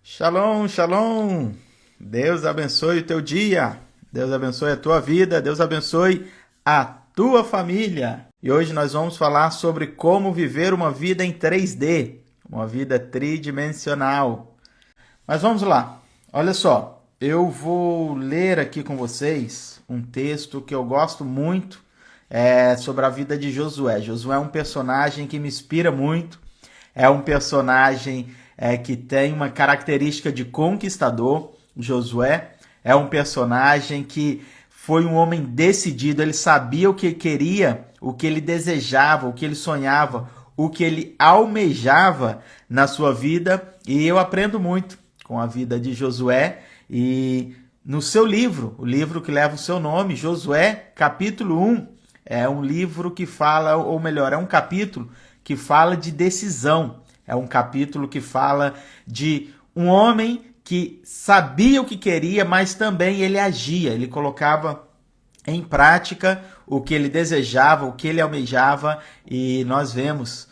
Shalom, shalom. Deus abençoe o teu dia. Deus abençoe a tua vida. Deus abençoe a tua família. E hoje nós vamos falar sobre como viver uma vida em 3D, uma vida tridimensional. Mas vamos lá. Olha só, eu vou ler aqui com vocês um texto que eu gosto muito, sobre a vida de Josué. Josué é um personagem que me inspira muito. É um personagem que tem uma característica de conquistador. Josué é um personagem que foi um homem decidido. Ele sabia o que ele queria, o que ele desejava, o que ele sonhava, o que ele almejava na sua vida. E eu aprendo muito com a vida de Josué. E no seu livro, o livro que leva o seu nome, Josué, capítulo 1, é um livro que fala, ou melhor, é um capítulo que fala de decisão. É um capítulo que fala de um homem que sabia o que queria, mas também ele agia, ele colocava em prática o que ele desejava, o que ele almejava, e nós vemos,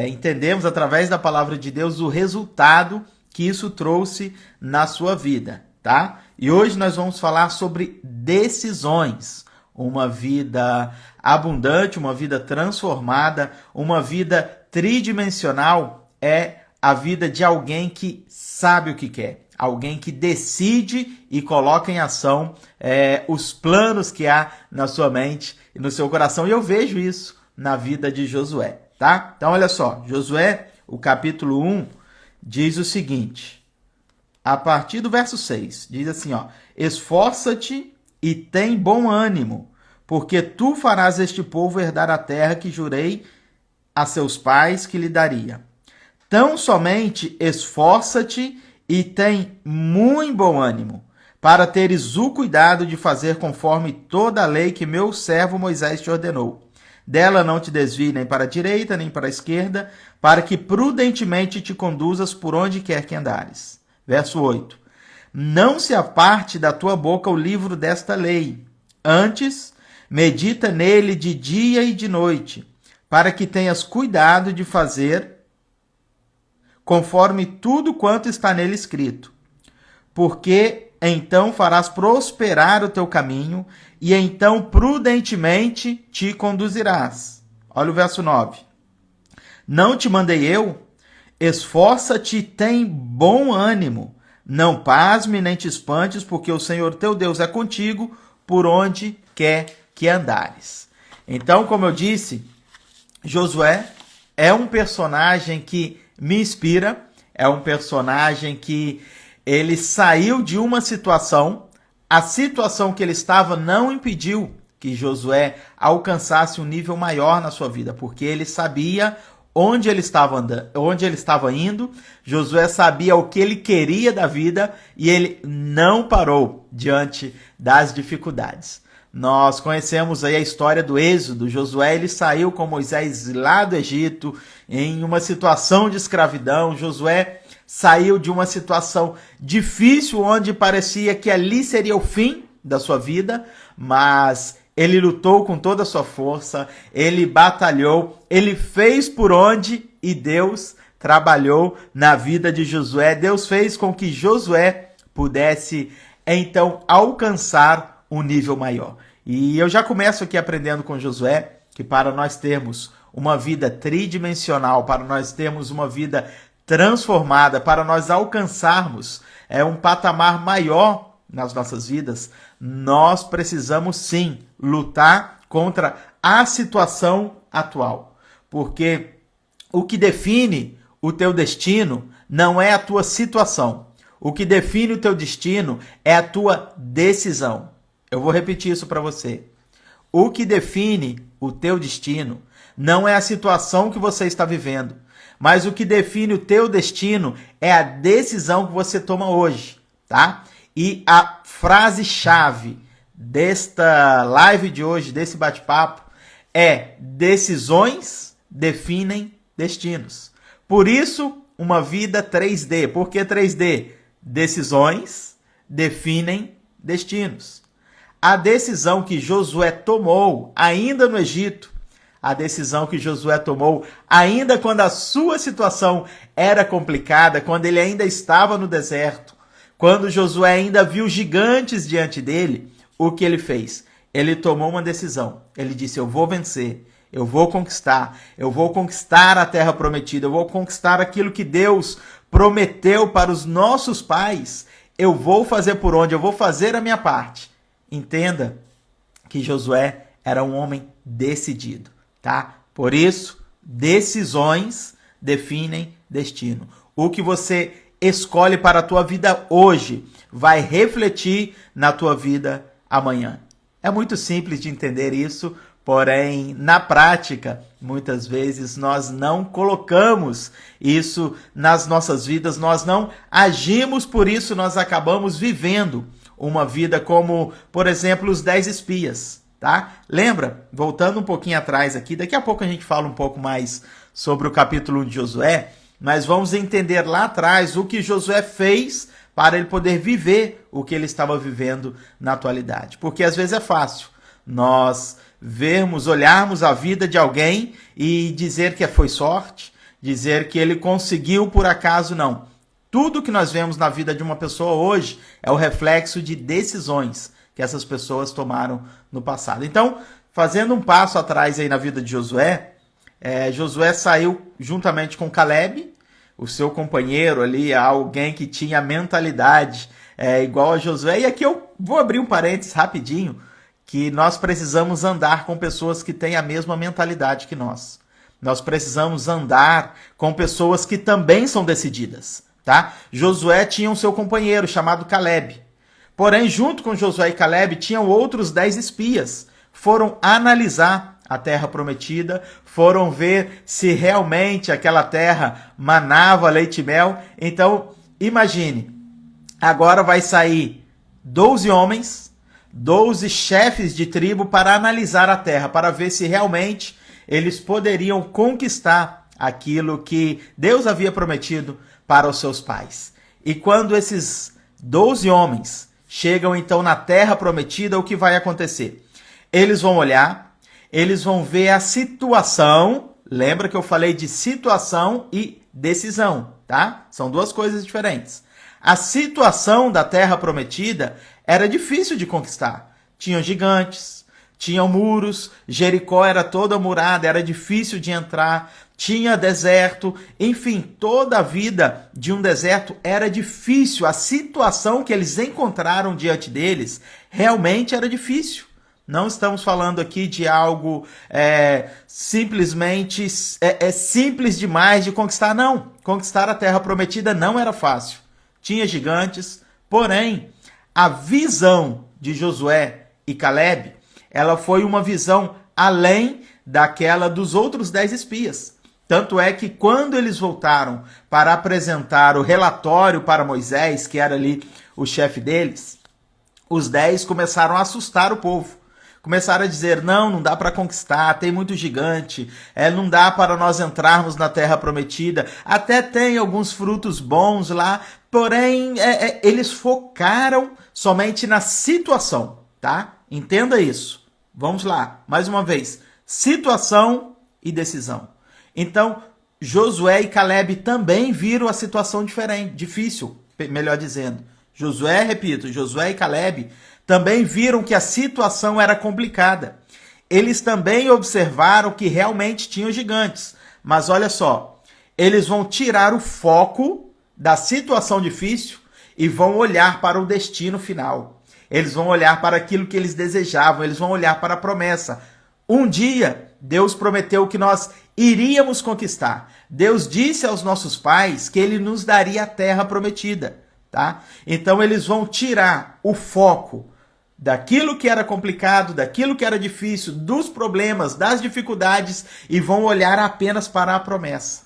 entendemos através da palavra de Deus o resultado que isso trouxe na sua vida, tá? E hoje nós vamos falar sobre decisões. Uma vida abundante, uma vida transformada, uma vida tridimensional é a vida de alguém que sabe o que quer, alguém que decide e coloca em ação os planos que há na sua mente e no seu coração. E eu vejo isso na vida de Josué, tá? Então olha só, Josué, o capítulo 1, diz o seguinte, a partir do verso 6, diz assim, ó: esforça-te e tem bom ânimo, porque tu farás este povo herdar a terra que jurei a seus pais que lhe daria. Tão somente esforça-te e tem muito bom ânimo, para teres o cuidado de fazer conforme toda a lei que meu servo Moisés te ordenou. Dela não te desvie nem para a direita nem para a esquerda, para que prudentemente te conduzas por onde quer que andares. Verso 8. Não se aparte da tua boca o livro desta lei. Antes, medita nele de dia e de noite, para que tenhas cuidado de fazer conforme tudo quanto está nele escrito. Porque então farás prosperar o teu caminho, e então prudentemente te conduzirás. Olha o verso 9. Não te mandei eu? Esforça-te e tem bom ânimo. Não pasme nem te espantes, porque o Senhor teu Deus é contigo por onde quer que andares. Então, como eu disse, Josué é um personagem que me inspira, é um personagem que ele saiu de uma situação, a situação que ele estava não impediu que Josué alcançasse um nível maior na sua vida, porque ele sabia onde ele estava andando, onde ele estava indo. Josué sabia o que ele queria da vida e ele não parou diante das dificuldades. Nós conhecemos aí a história do Êxodo. Josué, ele saiu com Moisés lá do Egito em uma situação de escravidão. Josué saiu de uma situação difícil, onde parecia que ali seria o fim da sua vida, mas ele lutou com toda a sua força, ele batalhou, ele fez por onde, e Deus trabalhou na vida de Josué. Deus fez com que Josué pudesse, então, alcançar um nível maior. E eu já começo aqui aprendendo com Josué que para nós termos uma vida tridimensional, para nós termos uma vida transformada, para nós alcançarmos um patamar maior nas nossas vidas, nós precisamos sim lutar contra a situação atual. Porque o que define o teu destino não é a tua situação. O que define o teu destino é a tua decisão. Eu vou repetir isso para você. O que define o teu destino não é a situação que você está vivendo, mas o que define o teu destino é a decisão que você toma hoje, tá? E a frase-chave desta live de hoje, desse bate-papo, é: decisões definem destinos. Por isso, uma vida 3D. Por que 3D? Decisões definem destinos. A decisão que Josué tomou ainda no Egito, a decisão que Josué tomou, ainda quando a sua situação era complicada, quando ele ainda estava no deserto, quando Josué ainda viu gigantes diante dele, o que ele fez? Ele tomou uma decisão. Ele disse: eu vou vencer, eu vou conquistar a terra prometida, eu vou conquistar aquilo que Deus prometeu para os nossos pais. Eu vou fazer por onde? Eu vou fazer a minha parte. Entenda que Josué era um homem decidido, tá? Por isso, decisões definem destino. O que você escolhe para a tua vida hoje vai refletir na tua vida amanhã. É muito simples de entender isso, porém, na prática, muitas vezes nós não colocamos isso nas nossas vidas, nós não agimos por isso, nós acabamos vivendo uma vida como, por exemplo, os 10 espias, tá? Lembra? Voltando um pouquinho atrás aqui, daqui a pouco a gente fala um pouco mais sobre o capítulo 1 de Josué, mas vamos entender lá atrás o que Josué fez para ele poder viver o que ele estava vivendo na atualidade. Porque às vezes é fácil nós olharmos a vida de alguém e dizer que foi sorte, dizer que ele conseguiu por acaso. Não. Tudo que nós vemos na vida de uma pessoa hoje é o reflexo de decisões que essas pessoas tomaram no passado. Então, fazendo um passo atrás aí na vida de Josué, Josué saiu juntamente com Caleb, o seu companheiro ali, alguém que tinha mentalidade igual a Josué. E aqui eu vou abrir um parênteses rapidinho, que nós precisamos andar com pessoas que têm a mesma mentalidade que nós. Nós precisamos andar com pessoas que também são decididas, tá? Josué tinha um seu companheiro chamado Caleb. Porém, junto com Josué e Caleb, tinham outros 10 espias. Foram analisar a terra prometida, foram ver se realmente aquela terra manava leite e mel. Então, imagine, agora vai sair 12 homens, 12 chefes de tribo para analisar a terra, para ver se realmente eles poderiam conquistar aquilo que Deus havia prometido para os seus pais. E quando esses 12 homens chegam então na terra prometida, o que vai acontecer? Eles vão olhar, eles vão ver a situação. Lembra que eu falei de situação e decisão, tá? São duas coisas diferentes. A situação da terra prometida era difícil de conquistar. Tinham gigantes, tinham muros, Jericó era toda murada, era difícil de entrar, tinha deserto, enfim, toda a vida de um deserto era difícil. A situação que eles encontraram diante deles realmente era difícil. Não estamos falando aqui de algo simplesmente simples demais de conquistar, não. Conquistar a terra prometida não era fácil. Tinha gigantes, porém, a visão de Josué e Caleb, ela foi uma visão além daquela dos outros 10 espias. Tanto é que quando eles voltaram para apresentar o relatório para Moisés, que era ali o chefe deles, os 10 começaram a assustar o povo. Começaram a dizer: não dá para conquistar, tem muito gigante, não dá para nós entrarmos na terra prometida, até tem alguns frutos bons lá, porém eles focaram somente na situação, tá? Entenda isso. Vamos lá, mais uma vez, situação e decisão. Então, Josué e Caleb também viram a situação difícil, melhor dizendo. Josué e Caleb também viram que a situação era complicada. Eles também observaram que realmente tinham gigantes. Mas olha só, eles vão tirar o foco da situação difícil e vão olhar para o destino final. Eles vão olhar para aquilo que eles desejavam, eles vão olhar para a promessa. Um dia, Deus prometeu que nós iríamos conquistar. Deus disse aos nossos pais que Ele nos daria a terra prometida. Tá? Então eles vão tirar o foco daquilo que era complicado, daquilo que era difícil, dos problemas, das dificuldades, e vão olhar apenas para a promessa.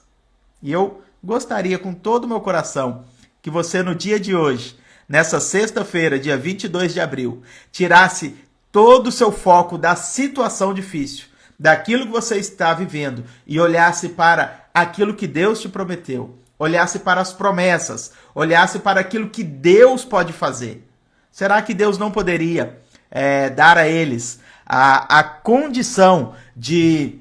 E eu gostaria com todo o meu coração que você no dia de hoje, nessa sexta-feira, dia 22 de abril, tirasse todo o seu foco da situação difícil, daquilo que você está vivendo, e olhasse para aquilo que Deus te prometeu. Olhasse para as promessas, olhasse para aquilo que Deus pode fazer. Será que Deus não poderia dar a eles a condição de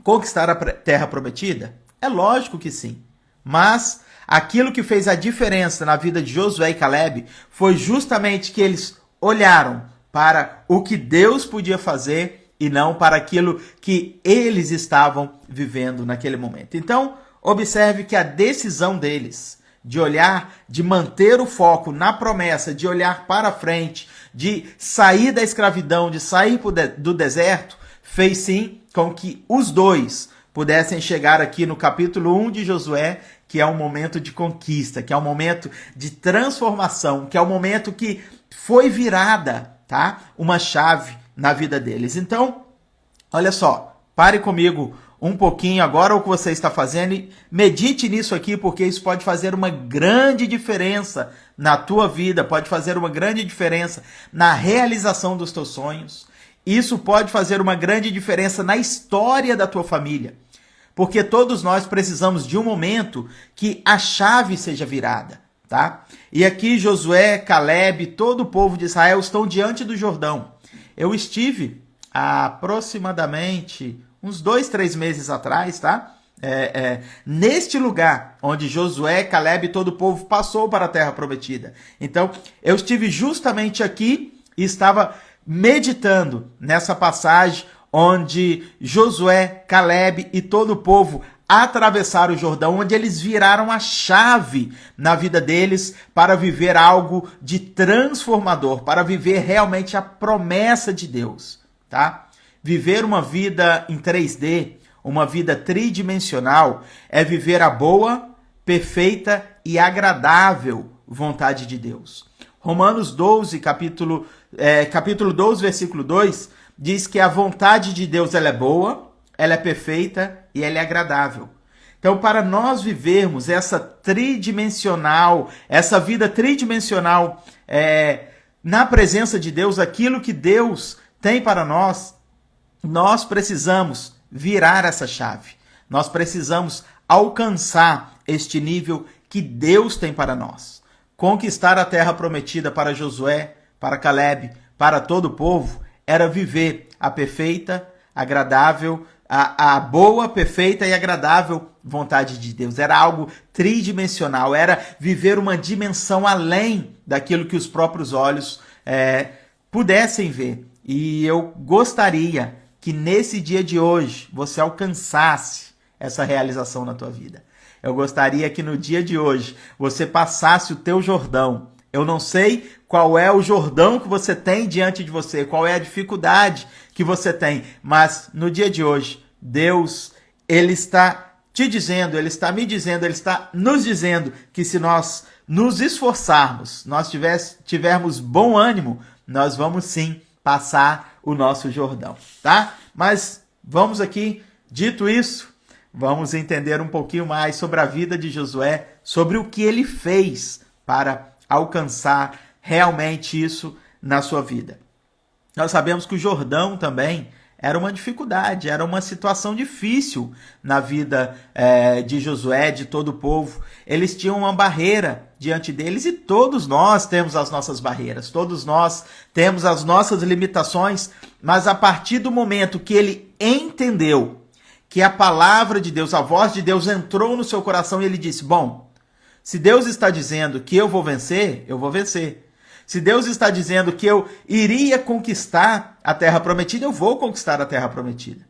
conquistar a terra prometida? É lógico que sim. Mas aquilo que fez a diferença na vida de Josué e Caleb foi justamente que eles olharam para o que Deus podia fazer e não para aquilo que eles estavam vivendo naquele momento. Então, observe que a decisão deles de olhar, de manter o foco na promessa, de olhar para frente, de sair da escravidão, de sair do deserto, fez sim com que os dois pudessem chegar aqui no capítulo 1 de Josué, que é um momento de conquista, que é um momento de transformação, que é um momento que foi virada, tá? Uma chave na vida deles. Então, olha só, pare comigo um pouquinho agora o que você está fazendo e medite nisso aqui, porque isso pode fazer uma grande diferença na tua vida, pode fazer uma grande diferença na realização dos teus sonhos. Isso pode fazer uma grande diferença na história da tua família, porque todos nós precisamos de um momento que a chave seja virada, tá? E aqui Josué, Caleb, todo o povo de Israel estão diante do Jordão. Eu estive há aproximadamente uns 2-3 meses atrás, tá? Neste lugar onde Josué, Caleb e todo o povo passou para a terra prometida. Então, eu estive justamente aqui e estava meditando nessa passagem onde Josué, Caleb e todo o povo atravessaram o Jordão, onde eles viraram a chave na vida deles para viver algo de transformador, para viver realmente a promessa de Deus, tá? Viver uma vida em 3D, uma vida tridimensional, é viver a boa, perfeita e agradável vontade de Deus. Romanos 12, capítulo 12, versículo 2, diz que a vontade de Deus ela é boa, ela é perfeita e ela é agradável. Então, para nós vivermos essa vida tridimensional na presença de Deus, aquilo que Deus tem para nós, nós precisamos virar essa chave. Nós precisamos alcançar este nível que Deus tem para nós. Conquistar a terra prometida para Josué, para Caleb, para todo o povo, era viver a perfeita, agradável, a boa, perfeita e agradável vontade de Deus. Era algo tridimensional, era viver uma dimensão além daquilo que os próprios olhos pudessem ver. E eu gostaria que nesse dia de hoje você alcançasse essa realização na tua vida. Eu gostaria que no dia de hoje você passasse o teu Jordão. Eu não sei qual é o Jordão que você tem diante de você, qual é a dificuldade que você tem, mas no dia de hoje, Deus, Ele está te dizendo, Ele está me dizendo, Ele está nos dizendo que se nós nos esforçarmos, nós tivermos bom ânimo, nós vamos sim passar o nosso Jordão, tá? Mas vamos aqui, dito isso, vamos entender um pouquinho mais sobre a vida de Josué, sobre o que ele fez para alcançar realmente isso na sua vida. Nós sabemos que o Jordão também era uma dificuldade, era uma situação difícil na vida de Josué, de todo o povo. Eles tinham uma barreira diante deles e todos nós temos as nossas barreiras, todos nós temos as nossas limitações, mas a partir do momento que ele entendeu que a palavra de Deus, a voz de Deus entrou no seu coração e ele disse, bom, se Deus está dizendo que eu vou vencer, eu vou vencer. Se Deus está dizendo que eu iria conquistar a terra prometida, eu vou conquistar a terra prometida.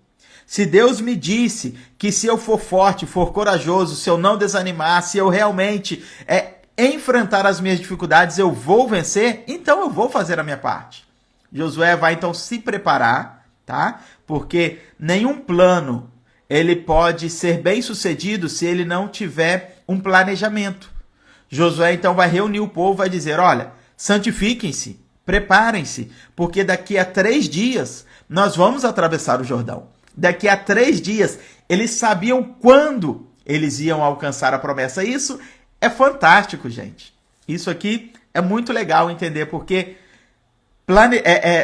Se Deus me disse que se eu for forte, for corajoso, se eu não desanimar, se eu realmente enfrentar as minhas dificuldades, eu vou vencer, então eu vou fazer a minha parte. Josué vai então se preparar, tá? Porque nenhum plano ele pode ser bem sucedido se ele não tiver um planejamento. Josué então vai reunir o povo, vai dizer, olha, santifiquem-se, preparem-se, porque daqui a 3 dias nós vamos atravessar o Jordão. Daqui a 3 dias, eles sabiam quando eles iam alcançar a promessa. Isso é fantástico, gente. Isso aqui é muito legal entender, porque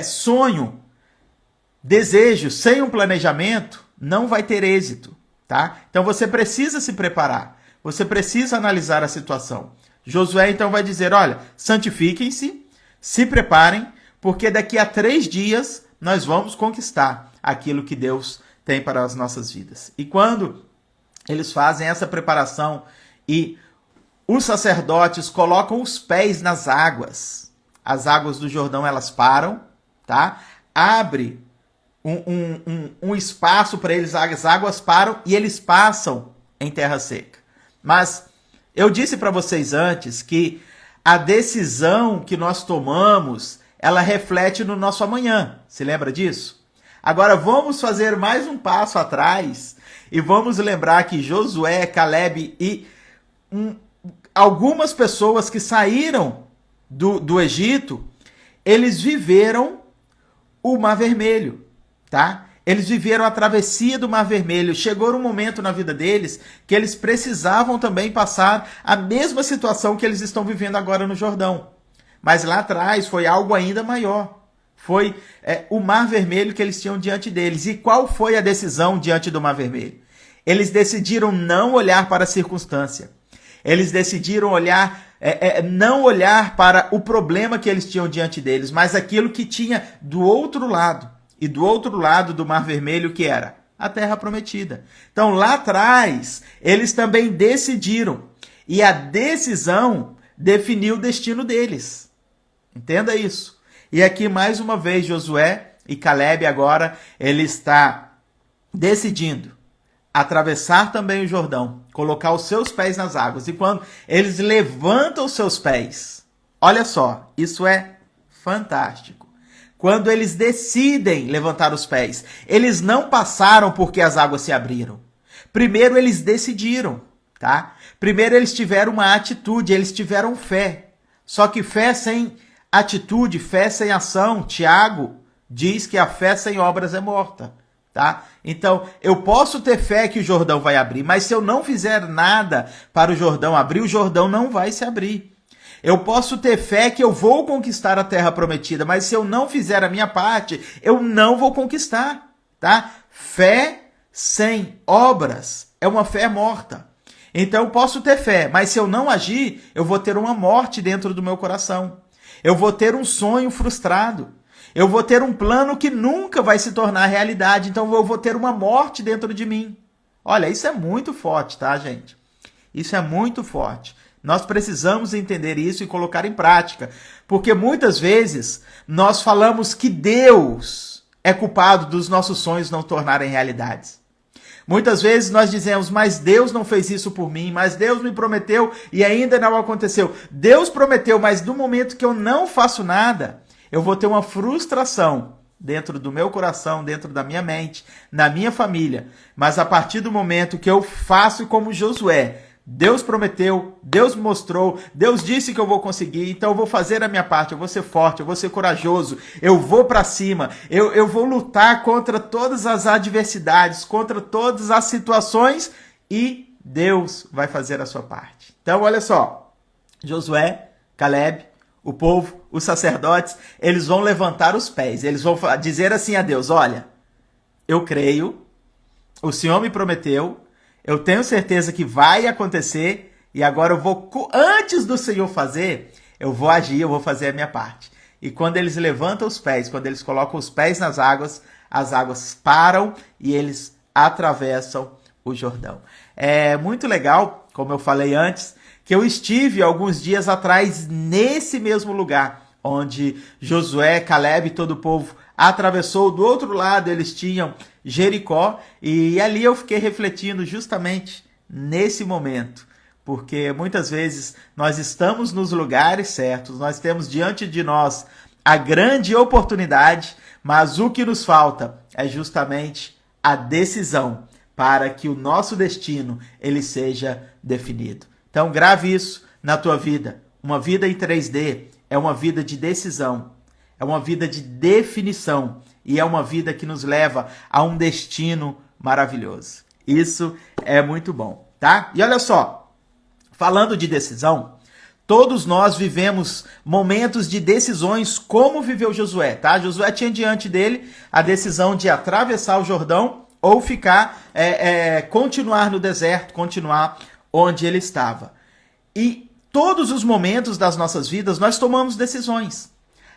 sonho, desejo sem um planejamento não vai ter êxito, tá? Então você precisa se preparar, você precisa analisar a situação. Josué então vai dizer, olha, santifiquem-se, se preparem, porque daqui a 3 dias nós vamos conquistar aquilo que Deus tem para as nossas vidas. E quando eles fazem essa preparação e os sacerdotes colocam os pés nas águas, as águas do Jordão elas param, tá? Abre um espaço para eles, as águas param e eles passam em terra seca. Mas eu disse para vocês antes que a decisão que nós tomamos, ela reflete no nosso amanhã. Se lembra disso? Agora vamos fazer mais um passo atrás e vamos lembrar que Josué, Caleb e algumas pessoas que saíram do Egito, eles viveram o Mar Vermelho, tá? Eles viveram a travessia do Mar Vermelho. Chegou um momento na vida deles que eles precisavam também passar a mesma situação que eles estão vivendo agora no Jordão. Mas lá atrás foi algo ainda maior. Foi o Mar Vermelho que eles tinham diante deles. E qual foi a decisão diante do Mar Vermelho? Eles decidiram não olhar para a circunstância. Eles decidiram não olhar para o problema que eles tinham diante deles, mas aquilo que tinha do outro lado. E do outro lado do Mar Vermelho, que era a Terra Prometida. Então, lá atrás, eles também decidiram. E a decisão definiu o destino deles. Entenda isso. E aqui, mais uma vez, Josué e Caleb agora, ele está decidindo atravessar também o Jordão, colocar os seus pés nas águas. E quando eles levantam os seus pés, olha só, isso é fantástico. Quando eles decidem levantar os pés, eles não passaram porque as águas se abriram. Primeiro eles decidiram, tá? Primeiro eles tiveram uma atitude, eles tiveram fé. Só que fé sem atitude, fé sem ação, Tiago diz que a fé sem obras é morta, tá? Então, eu posso ter fé que o Jordão vai abrir, mas se eu não fizer nada para o Jordão abrir, o Jordão não vai se abrir. Eu posso ter fé que eu vou conquistar a terra prometida, mas se eu não fizer a minha parte, eu não vou conquistar, tá? Fé sem obras é uma fé morta. Então eu posso ter fé, mas se eu não agir, eu vou ter uma morte dentro do meu coração. Eu vou ter um sonho frustrado. Eu vou ter um plano que nunca vai se tornar realidade. Então eu vou ter uma morte dentro de mim. Olha, isso é muito forte, tá, gente? Isso é muito forte. Nós precisamos entender isso e colocar em prática. Porque muitas vezes nós falamos que Deus é culpado dos nossos sonhos não tornarem realidades. Muitas vezes nós dizemos, mas Deus não fez isso por mim, mas Deus me prometeu e ainda não aconteceu. Deus prometeu, mas no momento que eu não faço nada, eu vou ter uma frustração dentro do meu coração, dentro da minha mente, na minha família. Mas a partir do momento que eu faço como Josué, Deus prometeu, Deus me mostrou, Deus disse que eu vou conseguir, então eu vou fazer a minha parte, eu vou ser forte, eu vou ser corajoso, eu vou para cima, eu vou lutar contra todas as adversidades, contra todas as situações e Deus vai fazer a sua parte. Então, olha só, Josué, Caleb, o povo, os sacerdotes, eles vão levantar os pés, eles vão dizer assim a Deus, olha, eu creio, o Senhor me prometeu, eu tenho certeza que vai acontecer e agora eu vou, antes do Senhor fazer, eu vou agir, eu vou fazer a minha parte. E quando eles levantam os pés, quando eles colocam os pés nas águas, as águas param e eles atravessam o Jordão. É muito legal, como eu falei antes, que eu estive alguns dias atrás nesse mesmo lugar, onde Josué, Caleb e todo o povo atravessou. Do outro lado eles tinham Jericó, e ali eu fiquei refletindo justamente nesse momento, porque muitas vezes nós estamos nos lugares certos, nós temos diante de nós a grande oportunidade, mas o que nos falta é justamente a decisão para que o nosso destino ele seja definido. Então grave isso na tua vida. Uma vida em 3D é uma vida de decisão, é uma vida de definição e é uma vida que nos leva a um destino maravilhoso. Isso é muito bom, tá? E olha só, falando de decisão, todos nós vivemos momentos de decisões como viveu Josué, tá? Josué tinha diante dele a decisão de atravessar o Jordão ou ficar, continuar no deserto, continuar onde ele estava. E todos os momentos das nossas vidas nós tomamos decisões.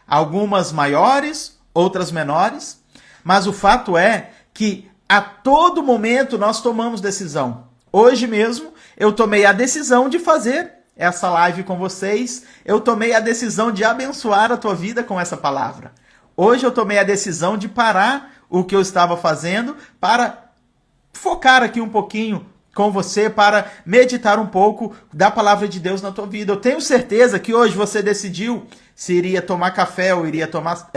Algumas maiores, outras menores, mas o fato é que A todo momento nós tomamos decisão. Hoje mesmo eu tomei a decisão de fazer essa live com vocês. Eu tomei a decisão de abençoar a tua vida com essa palavra. Hoje eu tomei a decisão de parar o que eu estava fazendo para focar aqui um pouquinho com você, para meditar um pouco da palavra de Deus na tua vida. Eu tenho certeza que hoje você decidiu se iria tomar café ou iria tomar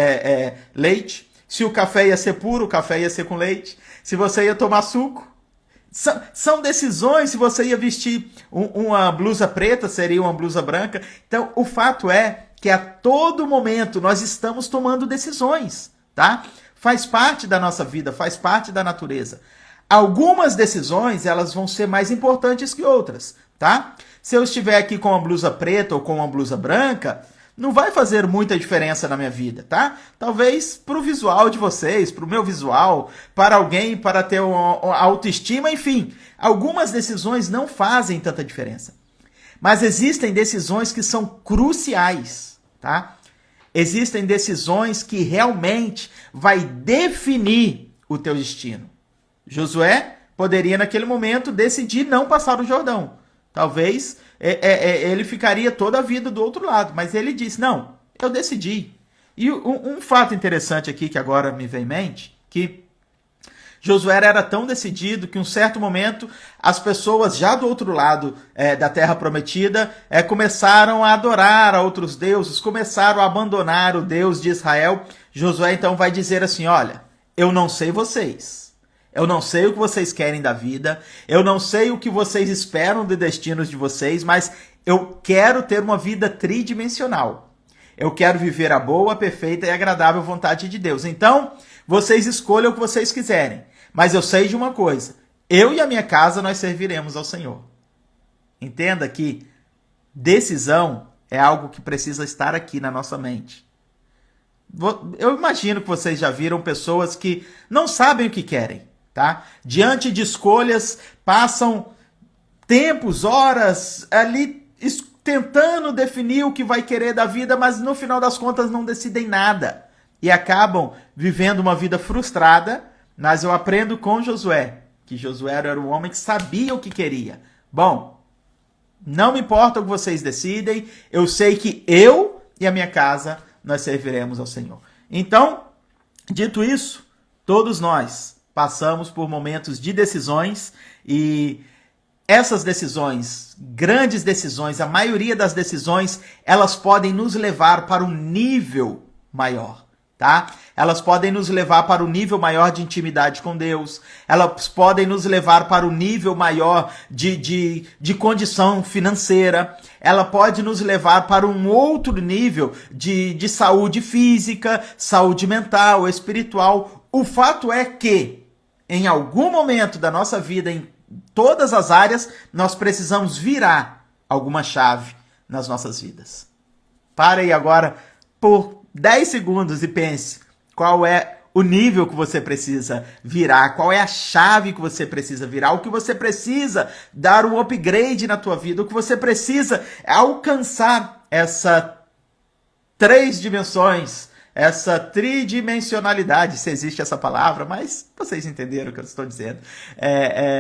leite. Se o café ia ser puro, o café ia ser com leite. Se você ia tomar suco. São decisões. Se você ia vestir uma blusa preta, seria uma blusa branca. Então, o fato é que a todo momento nós estamos tomando decisões, tá? Faz parte da nossa vida, faz parte da natureza. Algumas decisões, elas vão ser mais importantes que outras, tá? Se eu estiver aqui com uma blusa preta ou com uma blusa branca, não vai fazer muita diferença na minha vida, tá? Talvez para o visual de vocês, para o meu visual, para alguém, para ter uma autoestima, enfim. Algumas decisões não fazem tanta diferença. Mas existem decisões que são cruciais, tá? Existem decisões que realmente vai definir o teu destino. Josué poderia, naquele momento, decidir não passar o Jordão. Talvez ele ficaria toda a vida do outro lado. Mas ele disse, não, eu decidi. E um fato interessante aqui, que agora me vem em mente, que Josué era tão decidido que, em um certo momento, as pessoas já do outro lado da Terra Prometida começaram a adorar a outros deuses, começaram a abandonar o Deus de Israel. Josué, então, vai dizer assim, olha, eu não sei vocês. Eu não sei o que vocês querem da vida, eu não sei o que vocês esperam de destinos de vocês, mas eu quero ter uma vida tridimensional. Eu quero viver a boa, perfeita e agradável vontade de Deus. Então, vocês escolham o que vocês quiserem. Mas eu sei de uma coisa, eu e a minha casa nós serviremos ao Senhor. Entenda que decisão é algo que precisa estar aqui na nossa mente. Eu imagino que vocês já viram pessoas que não sabem o que querem. Tá? Diante de escolhas, passam tempos, horas ali tentando definir o que vai querer da vida, mas no final das contas não decidem nada e acabam vivendo uma vida frustrada. Mas eu aprendo com Josué, que Josué era um homem que sabia o que queria. Bom, não me importa o que vocês decidem, eu sei que eu e a minha casa nós serviremos ao Senhor. Então, dito isso, todos nós passamos por momentos de decisões e essas decisões, grandes decisões, a maioria das decisões, elas podem nos levar para um nível maior, tá? Elas podem nos levar para um nível maior de intimidade com Deus, elas podem nos levar para um nível maior de condição financeira, ela pode nos levar para um outro nível de saúde física, saúde mental, espiritual. O fato é que em algum momento da nossa vida, em todas as áreas, nós precisamos virar alguma chave nas nossas vidas. Pare aí agora por 10 segundos e pense qual é o nível que você precisa virar, qual é a chave que você precisa virar, o que você precisa dar um upgrade na tua vida, o que você precisa alcançar essa 3 dimensões, essa tridimensionalidade, se existe essa palavra, mas vocês entenderam o que eu estou dizendo,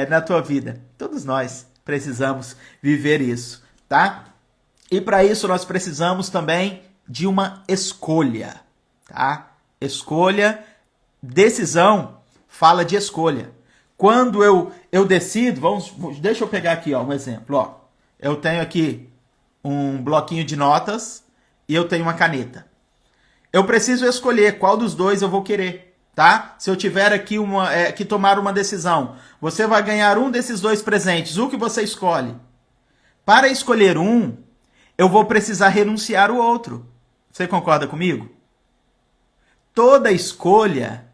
na tua vida. Todos nós precisamos viver isso, tá? E para isso nós precisamos também de uma escolha, tá? Escolha, decisão, fala de escolha. Quando eu decido, deixa eu pegar aqui um exemplo. Ó. Eu tenho aqui um bloquinho de notas e eu tenho uma caneta. Eu preciso escolher qual dos dois eu vou querer, tá? Se eu tiver aqui que tomar uma decisão, você vai ganhar um desses dois presentes. O que você escolhe? Para escolher um, eu vou precisar renunciar o outro. Você concorda comigo? Toda escolha,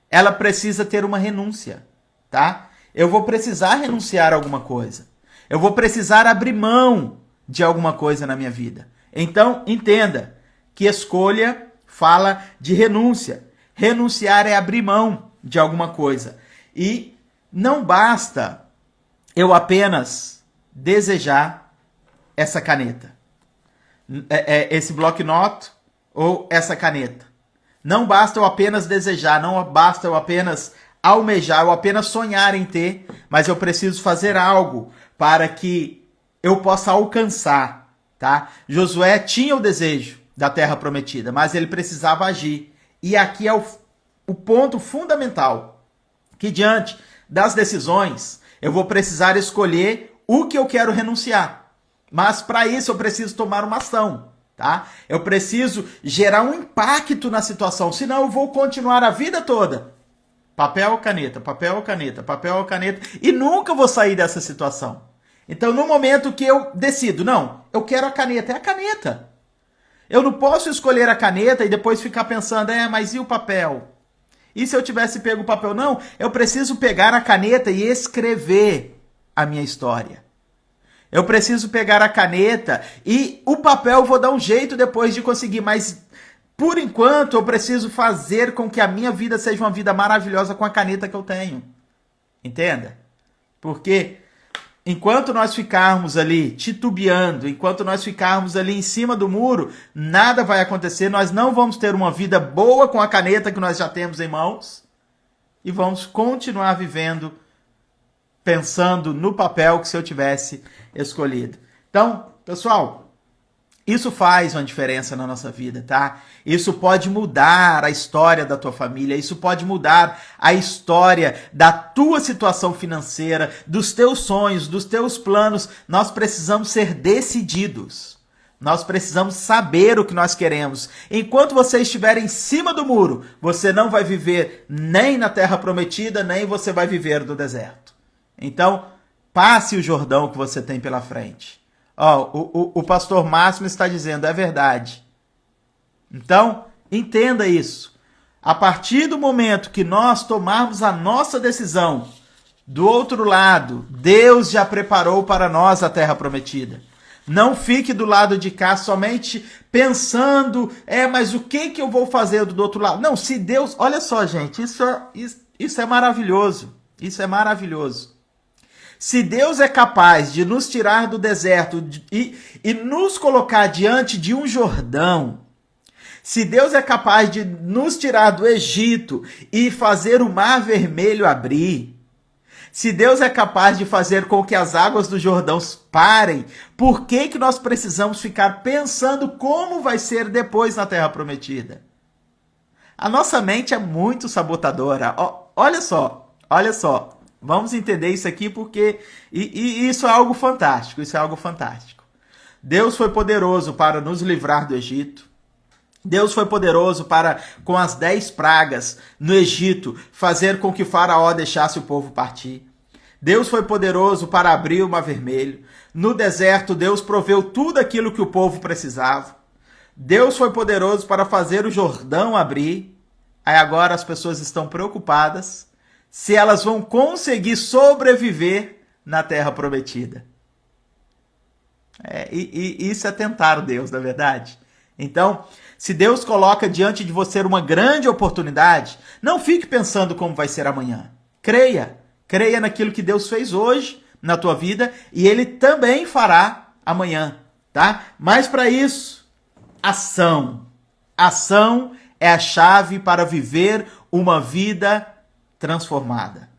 ela precisa ter uma renúncia, tá? Eu vou precisar renunciar a alguma coisa. Eu vou precisar abrir mão de alguma coisa na minha vida. Então, entenda que escolha fala de renúncia. Renunciar é abrir mão de alguma coisa. E não basta eu apenas desejar essa caneta, esse block-note ou essa caneta. Não basta eu apenas desejar, não basta eu apenas almejar ou apenas sonhar em ter, mas eu preciso fazer algo para que eu possa alcançar, tá? Josué tinha o desejo da terra prometida, mas ele precisava agir. E aqui é o ponto fundamental, que diante das decisões, eu vou precisar escolher o que eu quero renunciar. Mas para isso eu preciso tomar uma ação, tá? Eu preciso gerar um impacto na situação, senão eu vou continuar a vida toda. Papel, caneta, papel, caneta, papel, caneta, e nunca vou sair dessa situação. Então, no momento que eu decido, não, eu quero a caneta, é a caneta. Eu não posso escolher a caneta e depois ficar pensando, mas e o papel? E se eu tivesse pego o papel? Não, eu preciso pegar a caneta e escrever a minha história. Eu preciso pegar a caneta e o papel eu vou dar um jeito depois de conseguir, mas por enquanto eu preciso fazer com que a minha vida seja uma vida maravilhosa com a caneta que eu tenho. Entenda? Porque enquanto nós ficarmos ali titubeando, enquanto nós ficarmos ali em cima do muro, nada vai acontecer, nós não vamos ter uma vida boa com a caneta que nós já temos em mãos e vamos continuar vivendo pensando no papel que se eu tivesse escolhido. Então, pessoal, isso faz uma diferença na nossa vida, tá? Isso pode mudar a história da tua família, isso pode mudar a história da tua situação financeira, dos teus sonhos, dos teus planos. Nós precisamos ser decididos. Nós precisamos saber o que nós queremos. Enquanto você estiver em cima do muro, você não vai viver nem na terra prometida, nem você vai viver no deserto. Então, passe o Jordão que você tem pela frente. O pastor Máximo está dizendo, é verdade. Então, entenda isso. A partir do momento que nós tomarmos a nossa decisão, do outro lado, Deus já preparou para nós a terra prometida. Não fique do lado de cá somente pensando, mas o que eu vou fazer do outro lado? Não, se Deus... Olha só, gente, isso é maravilhoso. Isso é maravilhoso. Se Deus é capaz de nos tirar do deserto e nos colocar diante de um Jordão, se Deus é capaz de nos tirar do Egito e fazer o Mar Vermelho abrir, se Deus é capaz de fazer com que as águas do Jordão parem, por que nós precisamos ficar pensando como vai ser depois na Terra Prometida? A nossa mente é muito sabotadora. Olha só. Vamos entender isso aqui porque isso é algo fantástico, isso é algo fantástico. Deus foi poderoso para nos livrar do Egito. Deus foi poderoso para, com as 10 pragas no Egito, fazer com que Faraó deixasse o povo partir. Deus foi poderoso para abrir o Mar Vermelho. No deserto, Deus proveu tudo aquilo que o povo precisava. Deus foi poderoso para fazer o Jordão abrir. Aí agora as pessoas estão preocupadas se elas vão conseguir sobreviver na Terra Prometida. Isso é tentar o Deus, na verdade. Então, se Deus coloca diante de você uma grande oportunidade, não fique pensando como vai ser amanhã. Creia naquilo que Deus fez hoje na tua vida e Ele também fará amanhã, tá? Mas para isso, ação. Ação é a chave para viver uma vida transformada.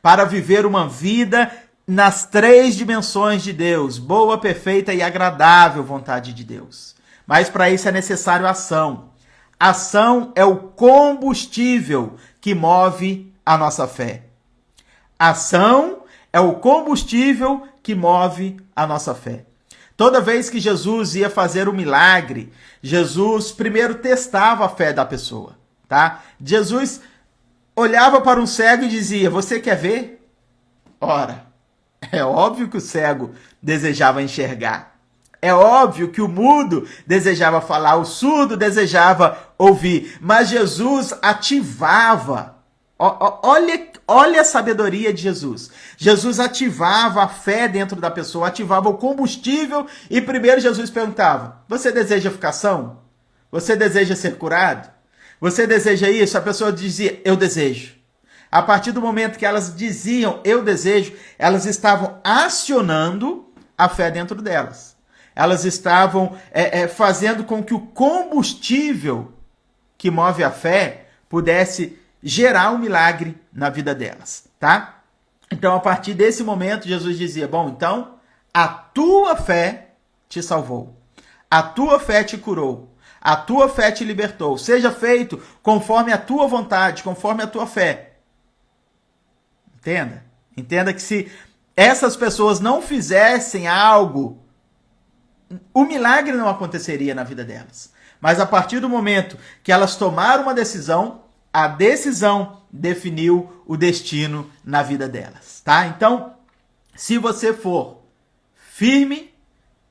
Para viver uma vida nas 3 dimensões de Deus, boa, perfeita e agradável vontade de Deus. Mas para isso é necessário ação. Ação é o combustível que move a nossa fé. Ação é o combustível que move a nossa fé. Toda vez que Jesus ia fazer um milagre, Jesus primeiro testava a fé da pessoa, tá? Jesus olhava para um cego e dizia, você quer ver? Ora, é óbvio que o cego desejava enxergar. É óbvio que o mudo desejava falar, o surdo desejava ouvir. Mas Jesus ativava. Olha a sabedoria de Jesus. Jesus ativava a fé dentro da pessoa, ativava o combustível e primeiro Jesus perguntava, você deseja ficar são? Você deseja ser curado? Você deseja isso? A pessoa dizia, eu desejo. A partir do momento que elas diziam, eu desejo, elas estavam acionando a fé dentro delas. Elas estavam fazendo com que o combustível que move a fé pudesse gerar um milagre na vida delas, tá? Então, a partir desse momento, Jesus dizia, bom, então, a tua fé te salvou, a tua fé te curou, a tua fé te libertou, seja feito conforme a tua vontade, conforme a tua fé. Entenda? Entenda que se essas pessoas não fizessem algo, o milagre não aconteceria na vida delas. Mas a partir do momento que elas tomaram uma decisão, a decisão definiu o destino na vida delas, tá? Então, se você for firme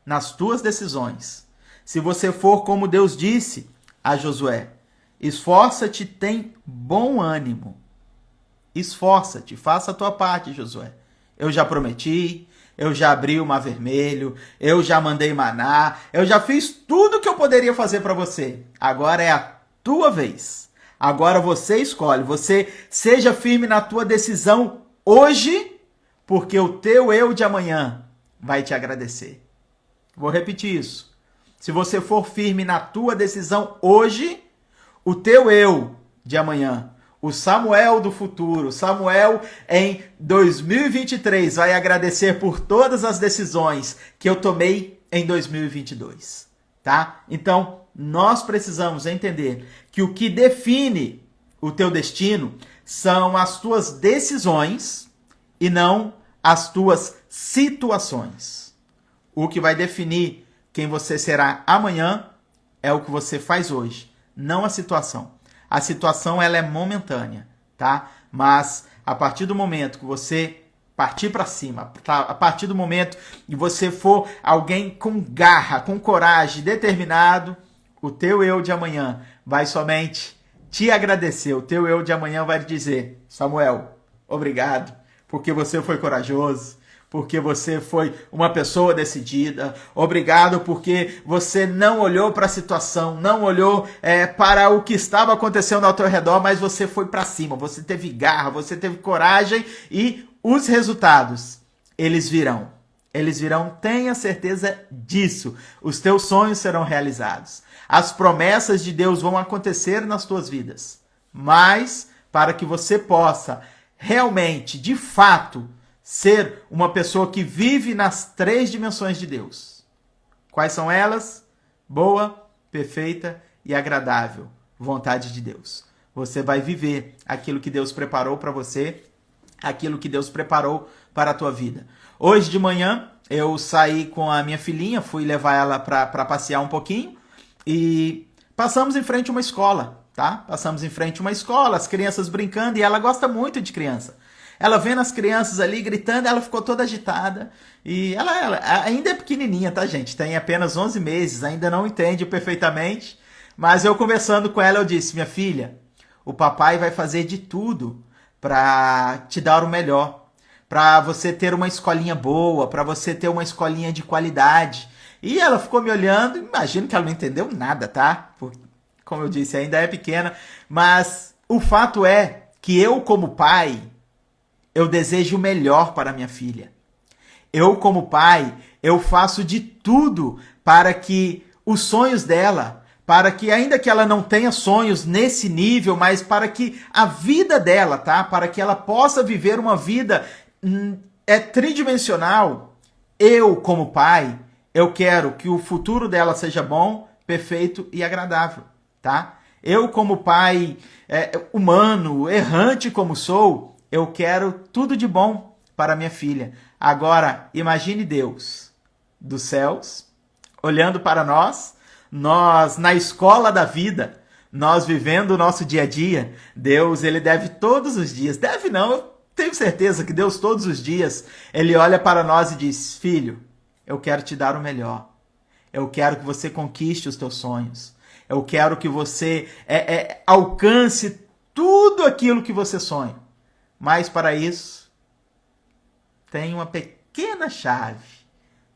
nas tuas decisões, se você for como Deus disse a Josué, esforça-te, tem bom ânimo. Esforça-te, faça a tua parte, Josué. Eu já prometi, eu já abri o mar vermelho, eu já mandei maná, eu já fiz tudo o que eu poderia fazer para você. Agora é a tua vez. Agora você escolhe. Você seja firme na tua decisão hoje, porque o teu eu de amanhã vai te agradecer. Vou repetir isso. Se você for firme na tua decisão hoje, o teu eu de amanhã, o Samuel do futuro, Samuel em 2023 vai agradecer por todas as decisões que eu tomei em 2022, tá? Então, nós precisamos entender que o que define o teu destino são as tuas decisões e não as tuas situações. O que vai definir quem você será amanhã é o que você faz hoje, não a situação. A situação ela é momentânea, tá? Mas a partir do momento que você partir para cima, a partir do momento que você for alguém com garra, com coragem, determinado, o teu eu de amanhã vai somente te agradecer. O teu eu de amanhã vai te dizer, Samuel, obrigado, porque você foi corajoso, porque você foi uma pessoa decidida. Obrigado porque você não olhou para a situação, não olhou para o que estava acontecendo ao teu redor, mas você foi para cima, você teve garra, você teve coragem e os resultados, eles virão. Eles virão, tenha certeza disso. Os teus sonhos serão realizados. As promessas de Deus vão acontecer nas tuas vidas. Mas, para que você possa realmente, de fato, ser uma pessoa que vive nas 3 dimensões de Deus. Quais são elas? Boa, perfeita e agradável vontade de Deus. Você vai viver aquilo que Deus preparou para você, aquilo que Deus preparou para a tua vida. Hoje de manhã eu saí com a minha filhinha, fui levar ela para passear um pouquinho e passamos em frente a uma escola, tá? Passamos em frente a uma escola, as crianças brincando e ela gosta muito de criança. Ela vendo as crianças ali gritando, ela ficou toda agitada. E ela ainda é pequenininha, tá, gente? Tem apenas 11 meses, ainda não entende perfeitamente. Mas eu conversando com ela, eu disse, minha filha, o papai vai fazer de tudo para te dar o melhor. Para você ter uma escolinha boa, para você ter uma escolinha de qualidade. E ela ficou me olhando, imagino que ela não entendeu nada, tá? Porque, como eu disse, ainda é pequena. Mas o fato é que eu, como pai, eu desejo o melhor para minha filha. Eu, como pai, eu faço de tudo para que os sonhos dela, para que, ainda que ela não tenha sonhos nesse nível, mas para que a vida dela, tá? Para que ela possa viver uma vida tridimensional. Eu, como pai, eu quero que o futuro dela seja bom, perfeito e agradável, tá? Eu, como pai humano, errante como sou, eu quero tudo de bom para minha filha. Agora, imagine Deus dos céus, olhando para nós na escola da vida, nós vivendo o nosso dia a dia. Deus, ele deve todos os dias, deve não, eu tenho certeza que Deus todos os dias, ele olha para nós e diz, filho, eu quero te dar o melhor. Eu quero que você conquiste os teus sonhos. Eu quero que você alcance tudo aquilo que você sonha. Mas para isso, tem uma pequena chave.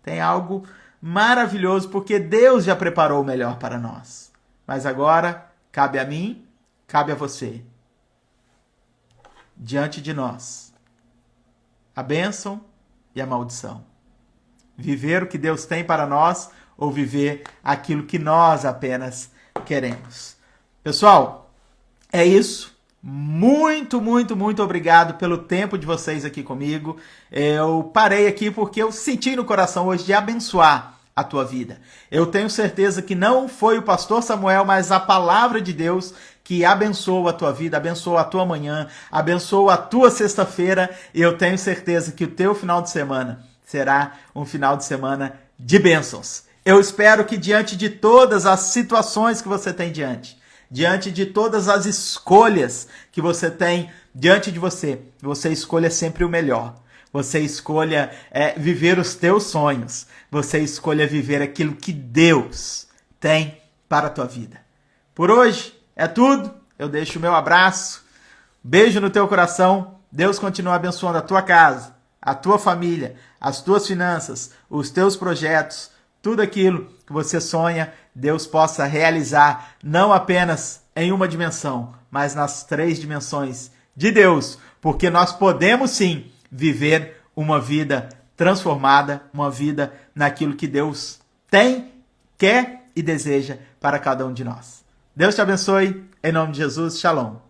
Tem algo maravilhoso, porque Deus já preparou o melhor para nós. Mas agora, cabe a mim, cabe a você. Diante de nós, a bênção e a maldição. Viver o que Deus tem para nós ou viver aquilo que nós apenas queremos. Pessoal, é isso. Muito, muito, muito obrigado pelo tempo de vocês aqui comigo. Eu parei aqui porque eu senti no coração hoje de abençoar a tua vida. Eu tenho certeza que não foi o pastor Samuel, mas a palavra de Deus que abençoou a tua vida, abençoou a tua manhã, abençoou a tua sexta-feira, e eu tenho certeza que o teu final de semana será um final de semana de bênçãos. Eu espero que diante de todas as situações que você tem diante de todas as escolhas que você tem diante de você, você escolha sempre o melhor. Você escolha viver os teus sonhos. Você escolha viver aquilo que Deus tem para a tua vida. Por hoje é tudo. Eu deixo o meu abraço. Beijo no teu coração. Deus continua abençoando a tua casa, a tua família, as tuas finanças, os teus projetos, tudo aquilo que você sonha, Deus possa realizar não apenas em uma dimensão, mas nas 3 dimensões de Deus, porque nós podemos sim viver uma vida transformada, uma vida naquilo que Deus tem, quer e deseja para cada um de nós. Deus te abençoe, em nome de Jesus, shalom.